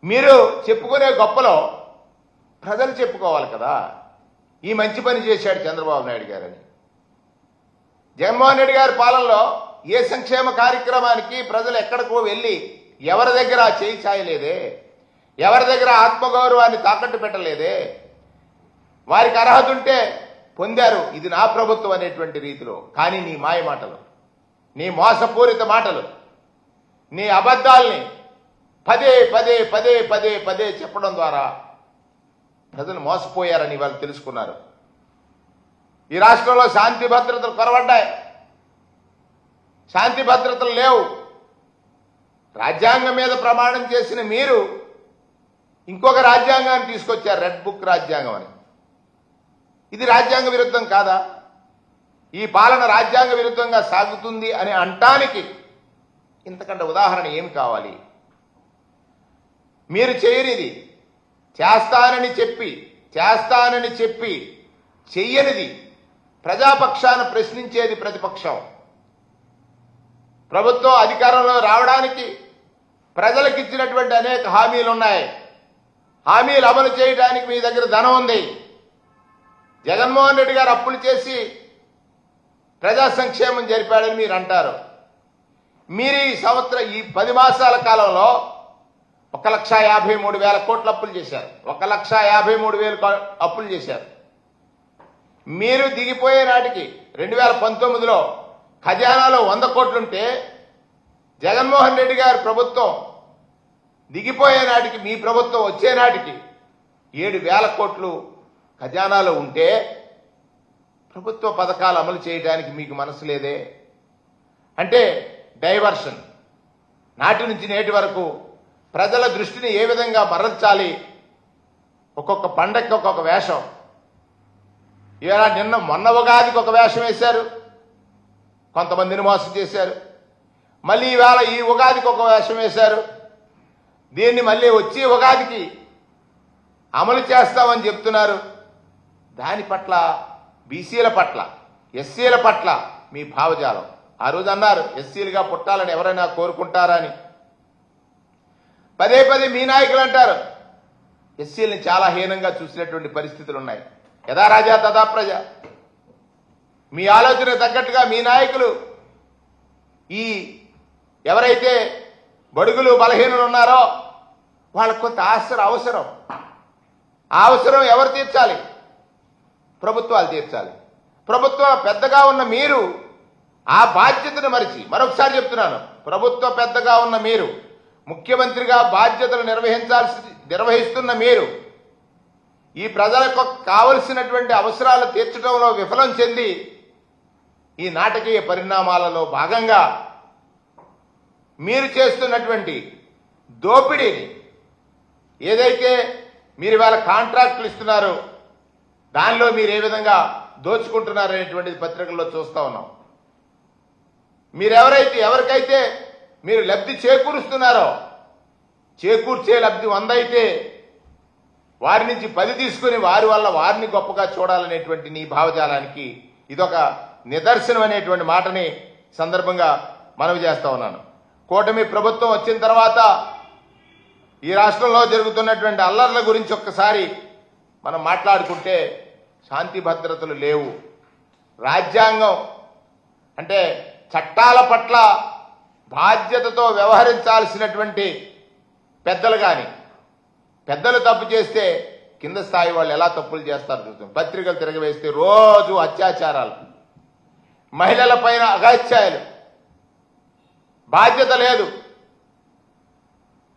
మీరు చెప్పుకునే గొప్పలో ప్రజలు చెప్పుకోవాలి కదా, ఈ మంచి పని చేశాడు చంద్రబాబు నాయుడు గారని. జగన్మోహన్ రెడ్డి గారి పాలనలో ఏ సంక్షేమ కార్యక్రమానికి ప్రజలు ఎక్కడికో వెళ్ళి ఎవరి దగ్గర చేయి చాయలేదే, ఎవరి దగ్గర ఆత్మగౌరవాన్ని తాకట్టు పెట్టలేదే. వారికి అర్హత ఉంటే పొందారు, ఇది నా ప్రభుత్వం అనేటువంటి రీతిలో. కానీ నీ మాయ మాటలు, నీ మోసపూరిత మాటలు, నీ అబద్ధాల్ని పదే పదే పదే పదే పదే చెప్పడం ద్వారా ప్రజలు మోసపోయారని వాళ్ళు తెలుసుకున్నారు. ఈ రాష్ట్రంలో శాంతి భద్రతలు కొరవడ్డాయి, శాంతి భద్రతలు లేవు. రాజ్యాంగం మీద ప్రమాణం చేసిన మీరు ఇంకొక రాజ్యాంగాన్ని తీసుకొచ్చారు, రెడ్ బుక్ రాజ్యాంగం అని. ఇది రాజ్యాంగ విరుద్ధం కాదా? ఈ పాలన రాజ్యాంగ విరుద్ధంగా సాగుతుంది అని అంటానికి ఇంతకంటే ఉదాహరణ ఏమి కావాలి? మీరు చేయనిది చేస్తానని చెప్పి చెయ్యనిది ప్రజాపక్షాన ప్రశ్నించేది ప్రతిపక్షం. ప్రభుత్వం అధికారంలో రావడానికి ప్రజలకు ఇచ్చినటువంటి అనేక హామీలు ఉన్నాయి. హామీలు అమలు చేయడానికి మీ దగ్గర ధనం ఉంది. జగన్మోహన్ రెడ్డి గారు అప్పులు చేసి ప్రజా సంక్షేమం జరిపాడని మీరు అంటారు. మీరు ఈ 10 మాసాల కాలంలో 1,53,000 కోట్ల అప్పులు చేశారు. 1,53,000 అప్పులు చేశారు. మీరు దిగిపోయే నాటికి 2019లో ఖజానాలో 100 కోట్లుంటే జగన్మోహన్ రెడ్డి గారి ప్రభుత్వం దిగిపోయే నాటికి, మీ ప్రభుత్వం వచ్చే నాటికి 7,000 కోట్లు ఖజానాలో ఉంటే ప్రభుత్వ పథకాలు అమలు చేయడానికి మీకు మనసు లేదే? అంటే డైవర్షన్. నాటి నుంచి నేటి వరకు ప్రజల దృష్టిని ఏ విధంగా మరల్చాలి, ఒక్కొక్క పండగకి ఒక్కొక్క వేషం. ఇలా మొన్న ఉగాదికి ఒక వేషం వేశారు, కొంతమందిని మోసం చేశారు. మళ్ళీ ఈవేళ ఈ ఉగాదికి ఒక వేషం వేశారు. దీన్ని మళ్ళీ వచ్చే ఉగాదికి అమలు చేస్తామని చెప్తున్నారు. దాని పట్ల, బీసీల పట్ల, ఎస్సీల పట్ల మీ భావజాలం. ఆ రోజు అన్నారు ఎస్సీలుగా పుట్టాలని ఎవరైనా కోరుకుంటారా అని. పదే పదే మీ నాయకులు అంటారు ఎస్సీలని చాలా హీనంగా చూసినటువంటి పరిస్థితులు ఉన్నాయి. యథా రాజా తథా ప్రజ. మీ ఆలోచన తగ్గట్టుగా మీ నాయకులు ఈ ఎవరైతే బడుగులు బలహీనులు ఉన్నారో వాళ్ళకు కొంత అవసరం. ఆ అవసరం ఎవరు తీర్చాలి? ప్రభుత్వాలు తీర్చాలి. ప్రభుత్వం పెద్దగా ఉన్న మీరు ఆ బాధ్యతను మరిచి, మరొకసారి చెప్తున్నాను, ప్రభుత్వ పెద్దగా ఉన్న మీరు, ముఖ్యమంత్రిగా బాధ్యతలు నిర్వహిస్తున్న మీరు ఈ ప్రజలకు కావలసినటువంటి అవసరాలు తీర్చడంలో విఫలం చెంది ఈ నాటకీయ పరిణామాలలో భాగంగా మీరు చేస్తున్నటువంటి దోపిడీని, ఏదైతే మీరు ఇవాళ కాంట్రాక్టులు ఇస్తున్నారో దానిలో మీరు ఏ విధంగా దోచుకుంటున్నారనేటువంటిది పత్రికల్లో చూస్తా ఉన్నాం. ఎవరికైతే మీరు లబ్ధి చేకూరుస్తున్నారో, చేకూర్చే లబ్ధి 100 అయితే వారి నుంచి 10 తీసుకుని వారి వల్ల వారిని గొప్పగా చూడాలనేటువంటి నీ భావజాలానికి ఇదొక నిదర్శనం అనేటువంటి మాటని సందర్భంగా మనవి చేస్తా ఉన్నాను. కూటమి ప్రభుత్వం వచ్చిన తర్వాత ఈ రాష్ట్రంలో జరుగుతున్నటువంటి అల్లర్ల గురించి ఒక్కసారి మనం మాట్లాడుకుంటే శాంతి భద్రతలు లేవు. రాజ్యాంగం అంటే చట్టాల పట్ల బాధ్యతతో వ్యవహరించాల్సినటువంటి పెద్దలు కానీ, పెద్దలు తప్పు చేస్తే కింద స్థాయి వాళ్ళు ఎలా తప్పులు చేస్తారు చూస్తాం. పత్రికలు తిరగవేస్తే రోజు అత్యాచారాలు, మహిళల పైన అఘాయిత్యాలు, బాధ్యత లేదు.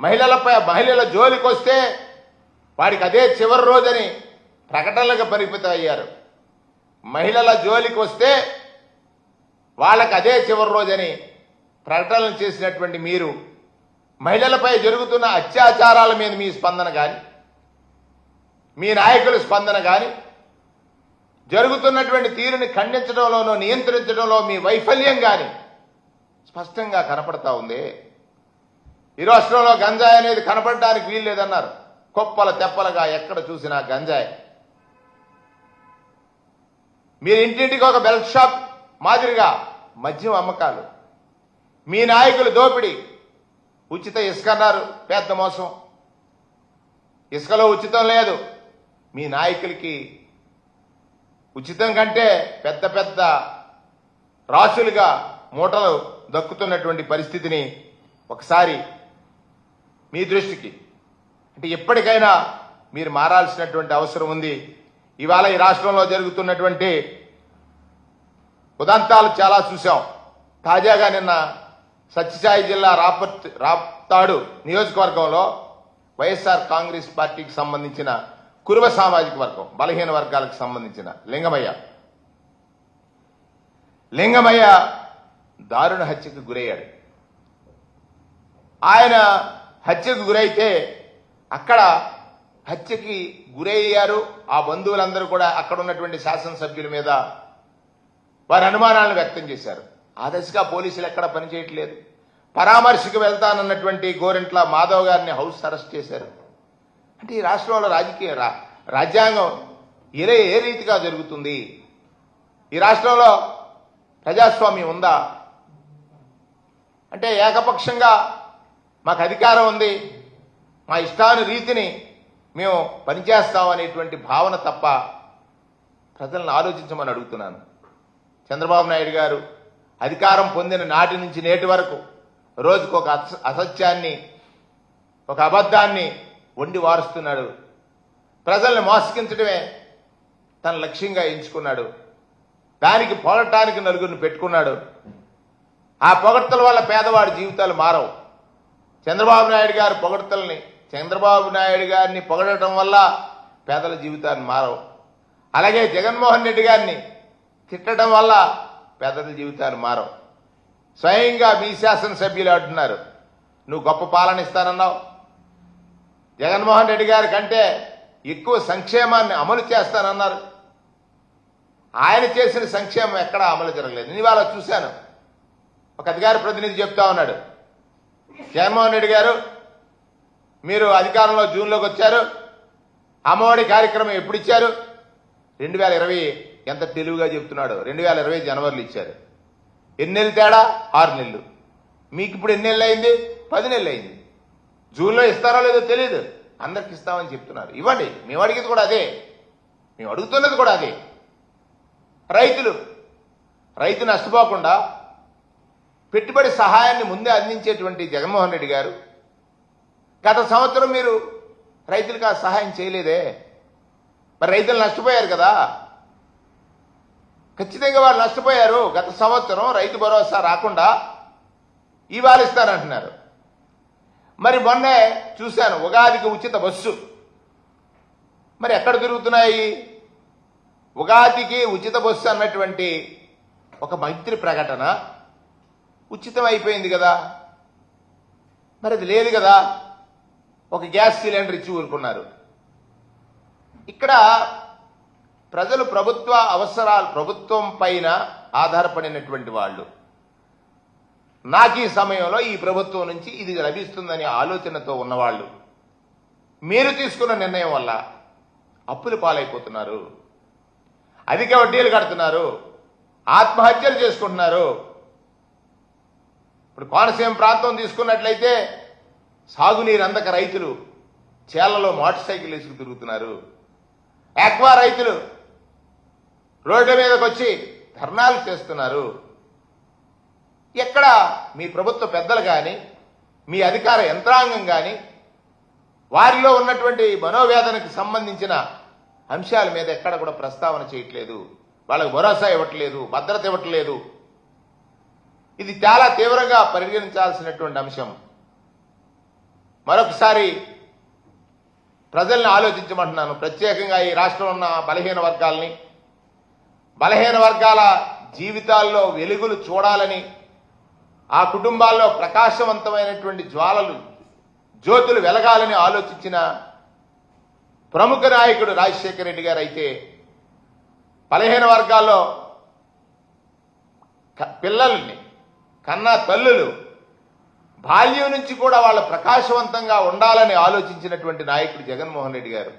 మహిళల జోలికి వస్తే వాడికి అదే చివరి రోజని ప్రకటనలకు పరిమితం అయ్యారు. మహిళల జోలికి వస్తే వాళ్ళకి అదే చివరి రోజని ప్రకటనలు చేసినటువంటి మీరు మహిళలపై జరుగుతున్న అత్యాచారాల మీద మీ స్పందన కానీ, మీ నాయకుల స్పందన కానీ, జరుగుతున్నటువంటి తీరుని ఖండించడంలోనూ నియంత్రించడంలో మీ వైఫల్యం కానీ స్పష్టంగా కనపడతా ఉంది. ఈ రాష్ట్రంలో గంజాయి అనేది కనపడడానికి వీలు లేదన్నారు. కుప్పల తెప్పలుగా ఎక్కడ చూసినా గంజాయి. మీరు ఇంటింటికి ఒక బెల్ట్ షాప్ మాదిరిగా మద్యం అమ్మకాలు, మీ నాయకులు దోపిడీ, ఉచిత ఇసుక అన్నారు, పెద్ద మోసం. ఇసుకలో ఉచితం లేదు. మీ నాయకులకి ఉచితం కంటే పెద్ద పెద్ద రాసులుగా మూటలు దక్కుతున్నటువంటి పరిస్థితిని ఒకసారి మీ దృష్టికి, అంటే ఎప్పటికైనా మీరు మారాల్సినటువంటి అవసరం ఉంది. ఇవాళ ఈ రాష్ట్రంలో జరుగుతున్నటువంటి ఉదంతాలు చాలా చూశాం. తాజాగా నిన్న సత్యసాయి జిల్లా రాప్తాడు నియోజకవర్గంలో వైఎస్ఆర్ కాంగ్రెస్ పార్టీకి సంబంధించిన కురుబ సామాజిక వర్గం, బలహీన వర్గాలకు సంబంధించిన లింగమయ్య దారుణ హత్యకు గురయ్యాడు. ఆయన హత్యకు గురైతే అక్కడ హత్యకి గురయ్యారు ఆ బంధువులందరూ కూడా అక్కడ ఉన్నటువంటి శాసనసభ్యుల మీద వారి అనుమానాలను వ్యక్తం చేశారు. ఆ దశగా పోలీసులు ఎక్కడ పనిచేయట్లేదు. పరామర్శకు వెళ్తానన్నటువంటి గోరెంట్ల మాధవ్ గారిని హౌస్ అరెస్ట్ చేశారు. అంటే ఈ రాష్ట్రంలో రాజ్యాంగం ఏ రీతిగా జరుగుతుంది? ఈ రాష్ట్రంలో ప్రజాస్వామ్యం ఉందా? అంటే ఏకపక్షంగా మాకు అధికారం ఉంది, మా ఇష్టానురీతిని మేము పనిచేస్తాం అనేటువంటి భావన తప్ప ప్రజలను ఆలోచించమని అడుగుతున్నాను. చంద్రబాబు నాయుడు గారు అధికారం పొందిన నాటి నుంచి నేటి వరకు రోజుకు ఒక అసత్యాన్ని, ఒక అబద్ధాన్ని వండి వారుస్తున్నాడు. ప్రజల్ని మోసగించడమే తన లక్ష్యంగా ఎంచుకున్నాడు. దానికి పోగొట్టడానికి నలుగురిని పెట్టుకున్నాడు. ఆ పొగడ్తల వల్ల పేదవాడి జీవితాలు మారవు. చంద్రబాబు నాయుడు గారిని పొగడటం వల్ల పేదల జీవితాలు మారవు. అలాగే జగన్మోహన్ రెడ్డి గారిని తిట్టడం వల్ల పేదల జీవితాలు మారవు. స్వయంగా మీ శాసనసభ్యులు అంటున్నారు, నువ్వు గొప్ప పాలన ఇస్తానన్నావు, జగన్మోహన్ రెడ్డి గారి కంటే ఎక్కువ సంక్షేమాన్ని అమలు చేస్తానన్నారు. ఆయన చేసిన సంక్షేమం ఎక్కడా అమలు జరగలేదు. నేను ఇవాళ చూశాను, ఒక అధికార ప్రతినిధి చెప్తా ఉన్నాడు, జగన్మోహన్ రెడ్డి గారు మీరు అధికారంలో జూన్లోకి వచ్చారు, అమ్మఒడి కార్యక్రమం ఎప్పుడు ఇచ్చారు? 2020. ఎంత తెలివిగా చెప్తున్నాడు. 2020 జనవరిలో ఇచ్చారు. ఎన్ని నెలలు తేడా? 6 నెలలు. మీకు ఇప్పుడు ఎన్ని నెలలు అయింది? 10 నెలలు అయింది. జూన్లో ఇస్తారో లేదో తెలియదు, అందరికి ఇస్తామని చెప్తున్నారు. ఇవ్వండి, మేము అడిగేది కూడా అదే, మేము అడుగుతున్నది కూడా అదే. రైతు నష్టపోకుండా పెట్టుబడి సహాయాన్ని ముందే అందించేటువంటి జగన్మోహన్ రెడ్డి గారు గత సంవత్సరం మీరు రైతులకు ఆ సహాయం చేయలేదే. మరి రైతులు నష్టపోయారు కదా, ఖచ్చితంగా వాళ్ళు నష్టపోయారు. గత సంవత్సరం రైతు భరోసా రాకుండా ఇవాళ ఇస్తారంటున్నారు. మరి మొన్నే చూశాను, ఉగాదికి ఉచిత బస్సు. మరి ఎక్కడ తిరుగుతున్నాయి? ఉగాదికి ఉచిత బస్సు అన్నటువంటి ఒక మైత్రి ప్రకటన ఉచితం అయిపోయింది కదా, మరి అది లేదు కదా. ఒక గ్యాస్ సిలిండర్ ఇచ్చి ఊరుకున్నారు. ఇక్కడ ప్రజలు ప్రభుత్వం పైన ఆధారపడినటువంటి వాళ్ళు. నాకు ఈ సమయంలో ఈ ప్రభుత్వం నుంచి ఇది లభిస్తుందనే ఆలోచనతో ఉన్నవాళ్ళు మీరు తీసుకున్న నిర్ణయం వల్ల అప్పులు పాలైపోతున్నారు, అధిక వడ్డీలు కడుతున్నారు, ఆత్మహత్యలు చేసుకుంటున్నారు. ఇప్పుడు కోనసీమ ప్రాంతం తీసుకున్నట్లయితే సాగునీరు అందక రైతులు చేళ్లలో మోటార్ సైకిల్ వేసుకు తిరుగుతున్నారు. ఆక్వా రైతులు రోడ్ల మీదకి వచ్చి ధర్నాలు చేస్తున్నారు. ఎక్కడ మీ ప్రభుత్వ పెద్దలు కానీ మీ అధికార యంత్రాంగం కానీ వారిలో ఉన్నటువంటి మనోవేదనకు సంబంధించిన అంశాల మీద ఎక్కడ కూడా ప్రస్తావన చేయట్లేదు. వాళ్ళకు భరోసా ఇవ్వట్లేదు, భద్రత ఇవ్వట్లేదు. ఇది చాలా తీవ్రంగా పరిగణించాల్సినటువంటి అంశం. మరొకసారి ప్రజల్ని ఆలోచించమంటున్నాను. ప్రత్యేకంగా ఈ రాష్ట్రంలో ఉన్న బలహీన వర్గాల జీవితాల్లో వెలుగులు చూడాలని, ఆ కుటుంబాల్లో ప్రకాశవంతమైనటువంటి జ్యోతులు వెలగాలని ఆలోచించిన ప్రముఖ నాయకుడు రాజశేఖర రెడ్డి గారు అయితే బలహీన వర్గాల్లో పిల్లల్ని కన్నా తల్లులు బాల్యం నుంచి కూడా వాళ్ళు ప్రకాశవంతంగా ఉండాలని ఆలోచించినటువంటి నాయకుడు జగన్మోహన్ రెడ్డి గారు.